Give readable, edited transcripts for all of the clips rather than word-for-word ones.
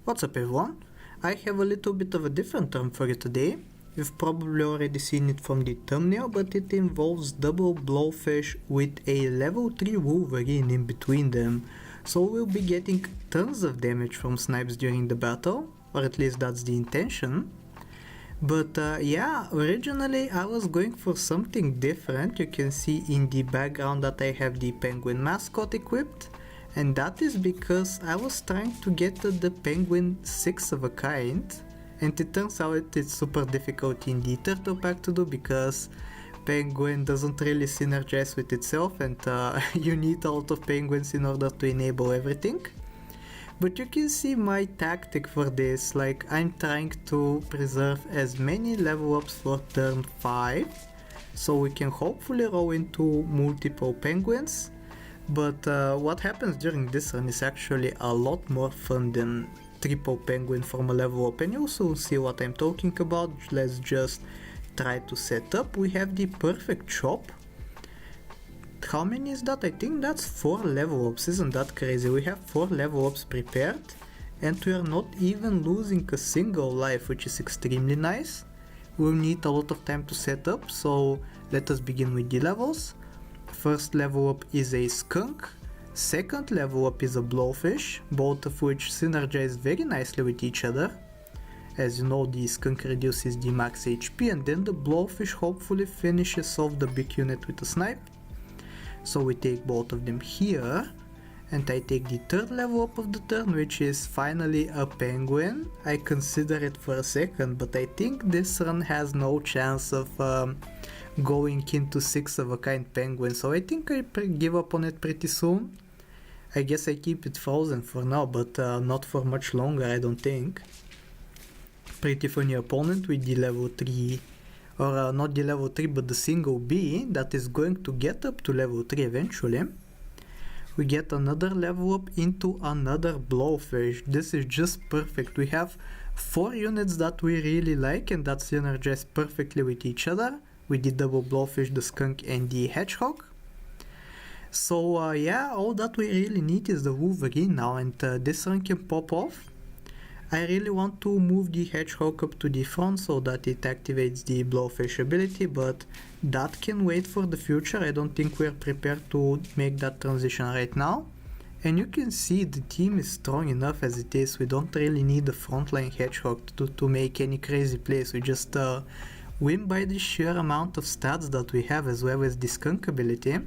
What's up everyone? I have a little bit of a different term for you today. You've probably already seen it from the thumbnail, but it involves double Blowfish with a level 3 Wolverine in between them. So we'll be getting tons of damage from snipes during the battle, or at least that's the intention. But yeah, originally I was going for something different. You can see in the background that I have the penguin mascot equipped. And that is because I was trying to get the penguin 6 of a kind, and it turns out it's super difficult in the turtle pack to do because penguin doesn't really synergize with itself, and you need a lot of penguins in order to enable everything. But you can see my tactic for this, like I'm trying to preserve as many level ups for turn 5, so we can hopefully roll into multiple penguins. But what happens during this run is actually a lot more fun than triple penguin from a level up, and you'll soon see what I'm talking about. Let's just try to set up. We have the perfect chop. How many is that? I think that's 4 level ups, isn't that crazy? We have 4 level ups prepared and we are not even losing a single life, which is extremely nice. We'll need a lot of time to set up, so let us begin with the levels. First level up is a skunk, second level up is a blowfish, both of which synergize very nicely with each other. As you know, the skunk reduces the max HP, and then the blowfish hopefully finishes off the big unit with a snipe. So we take both of them here, and I take the third level up of the turn, which is finally a penguin. I consider it for a second, but I think this run has no chance of going into 6 of a kind penguin, so I think I give up on it pretty soon. I guess I keep it frozen for now, but not for much longer, I don't think. Pretty funny opponent with the level 3, or not the level 3 but the single B that is going to get up to level 3 eventually. We get another level up into another blowfish. This is just perfect. We have 4 units that we really like and that synergize perfectly with each other, with the double blowfish, the skunk and the hedgehog. So yeah, all that we really need is the Wolverine now, and this run can pop off. I really want to move the hedgehog up to the front so that it activates the blowfish ability, but that can wait for the future. I don't think we're prepared to make that transition right now. And you can see the team is strong enough as it is. We don't really need the Frontline Hedgehog to make any crazy plays. We just win by the sheer amount of stats that we have, as well as the skunk ability.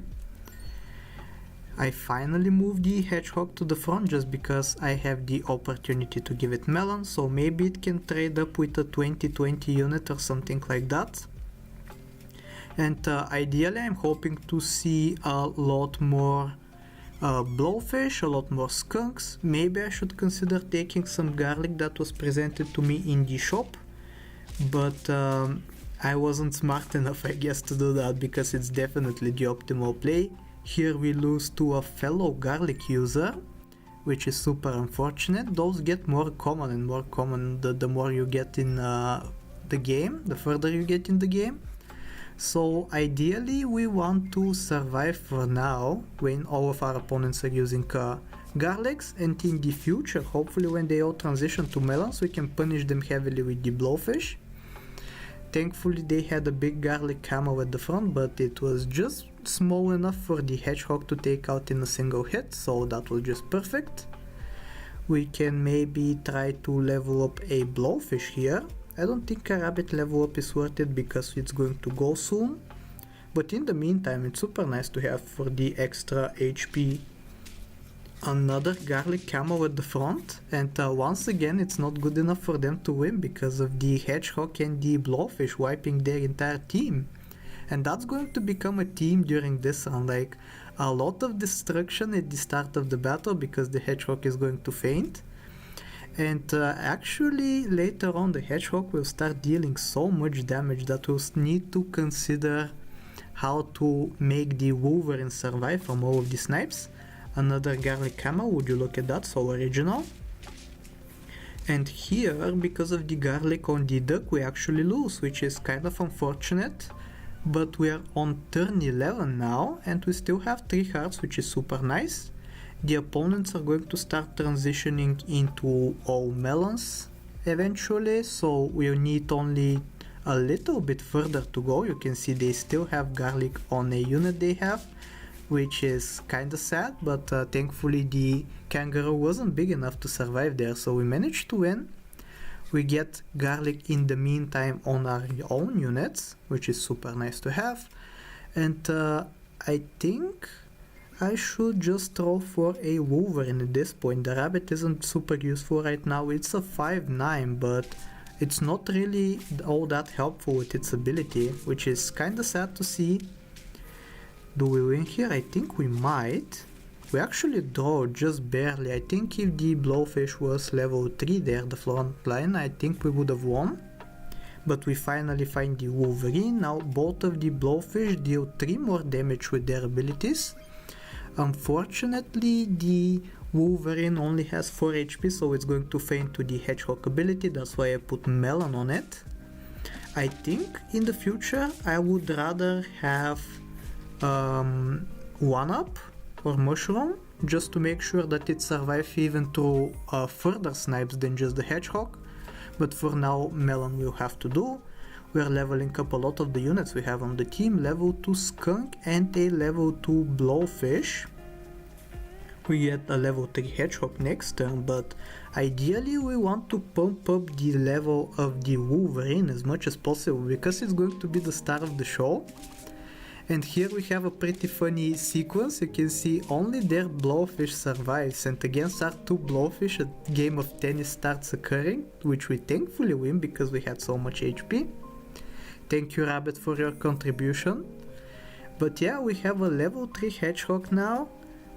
I finally moved the hedgehog to the front just because I have the opportunity to give it melon, so maybe it can trade up with a 20-20 unit or something like that. And ideally I'm hoping to see a lot more blowfish, a lot more skunks. Maybe I should consider taking some garlic that was presented to me in the shop, but I wasn't smart enough, I guess, to do that, because it's definitely the optimal play. Here we lose to a fellow garlic user, which is super unfortunate. Those get more common and more common the more you get in the game, the further you get in the game. So ideally we want to survive for now when all of our opponents are using garlics, and in the future, hopefully when they all transition to melons, we can punish them heavily with the blowfish. Thankfully they had a big garlic camo at the front, but it was just small enough for the hedgehog to take out in a single hit, so that was just perfect. We can maybe try to level up a blowfish here. I don't think a rabbit level up is worth it because it's going to go soon, but in the meantime it's super nice to have for the extra HP another garlic camo at the front. And once again it's not good enough for them to win because of the hedgehog and the blowfish wiping their entire team. And that's going to become a theme during this run, like a lot of destruction at the start of the battle because the hedgehog is going to faint. And actually later on the hedgehog will start dealing so much damage that we'll need to consider how to make the Wolverine survive from all of the snipes. Another garlic camo, would you look at that, so original. And here, because of the garlic on the duck, we actually lose, which is kind of unfortunate. But we are on turn 11 now, and we still have 3 hearts, which is super nice. the opponents are going to start transitioning into all melons eventually, so we'll need only a little bit further to go. You can see they still have garlic on a unit they have, which is kinda sad, but thankfully the kangaroo wasn't big enough to survive there, so we managed to win. We get garlic in the meantime on our own units, which is super nice to have. And I think I should just throw for a Wolverine at this point. The rabbit isn't super useful right now. It's a 5/9, but it's not really all that helpful with its ability, which is kinda sad to see. Do we win here? I think we might. We actually draw just barely. I think if the Blowfish was level 3 there, the Frontline, I think we would have won. But we finally find the Wolverine. Now both of the Blowfish deal 3 more damage with their abilities. Unfortunately, the Wolverine only has 4 HP, so it's going to faint to the Hedgehog ability. That's why I put Melon on it. I think in the future I would rather have 1-up or Mushroom, just to make sure that it survives even through further snipes than just the Hedgehog. But for now, Melon will have to do. We're leveling up a lot of the units we have on the team. Level 2 Skunk and a level 2 Blowfish. We get a level 3 Hedgehog next turn, but ideally we want to pump up the level of the Wolverine as much as possible, because it's going to be the star of the show. And here we have a pretty funny sequence. You can see only their Blowfish survives, and against our 2 Blowfish a game of tennis starts occurring, which we thankfully win because we had so much HP. Thank you, Rabbit, for your contribution. But yeah, we have a level 3 Hedgehog now.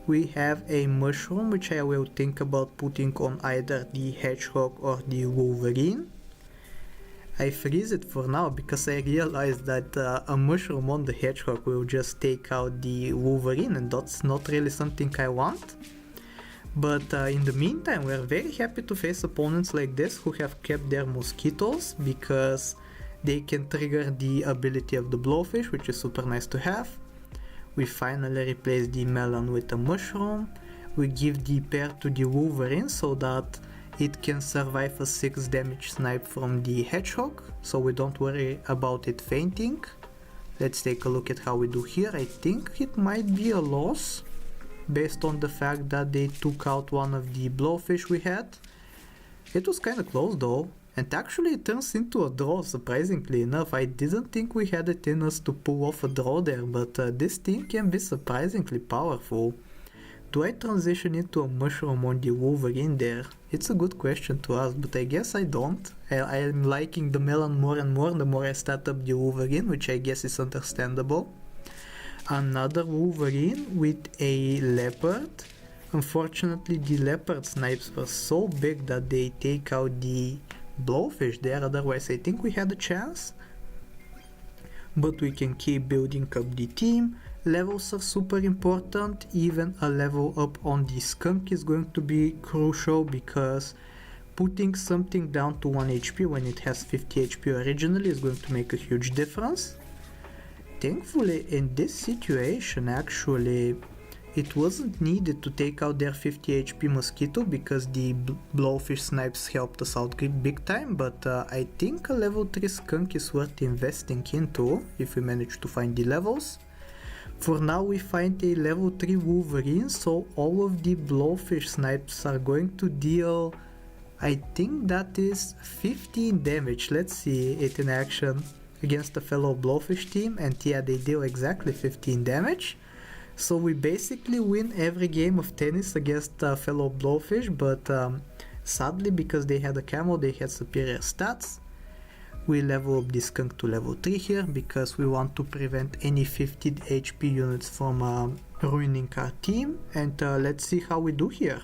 We have a Mushroom, which I will think about putting on either the Hedgehog or the Wolverine. I freeze it for now because I realized that a Mushroom on the Hedgehog will just take out the Wolverine, and that's not really something I want. But in the meantime, we're very happy to face opponents like this who have kept their mosquitoes, because they can trigger the ability of the Blowfish, which is super nice to have. We finally replace the Melon with a Mushroom. We give the pair to the Wolverine so that it can survive a 6 damage snipe from the Hedgehog, so we don't worry about it fainting. Let's take a look at how we do here. I think it might be a loss, based on the fact that they took out one of the Blowfish we had. It was kinda close though, and actually it turns into a draw, surprisingly enough. I didn't think we had it in us to pull off a draw there, but this team can be surprisingly powerful. Do I transition into a Mushroom on the Wolverine there? It's a good question to ask, but I guess I don't. I am liking the Melon more and more the more I start up the Wolverine, which I guess is understandable. Another Wolverine with a Leopard. Unfortunately, the Leopard snipes were so big that they take out the Blowfish there, otherwise I think we had a chance. But we can keep building up the team. Levels are super important. Even a level up on the Skunk is going to be crucial, because putting something down to 1 HP when it has 50 HP originally is going to make a huge difference. Thankfully in this situation actually it wasn't needed to take out their 50 HP mosquito, because the Blowfish snipes helped us out big time, but I think a level 3 Skunk is worth investing into if we manage to find the levels. For now we find a level 3 Wolverine, so all of the Blowfish snipes are going to deal, I think that is 15 damage. Let's see it in action against a fellow Blowfish team, and yeah, they deal exactly 15 damage. So we basically win every game of tennis against a fellow Blowfish, but sadly because they had a camo they had superior stats. We level up the Skunk to level 3 here, because we want to prevent any 50 HP units from ruining our team, and let's see how we do here.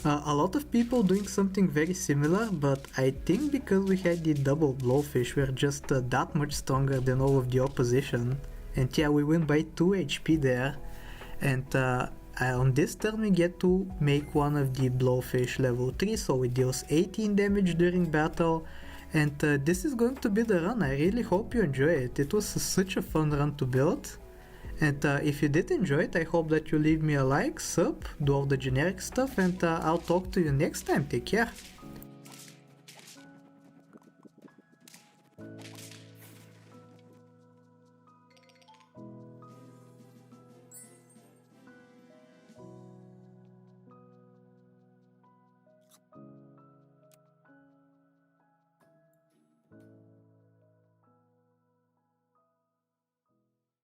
A lot of people doing something very similar, but I think because we had the double Blowfish we're just that much stronger than all of the opposition. And yeah, we win by 2 HP there, and on this turn we get to make one of the Blowfish level 3, so it deals 18 damage during battle. And this is going to be the run. I really hope you enjoy it. It was such a fun run to build, And if you did enjoy it, I hope that you leave me a like, sub, do all the generic stuff, and I'll talk to you next time. Take care.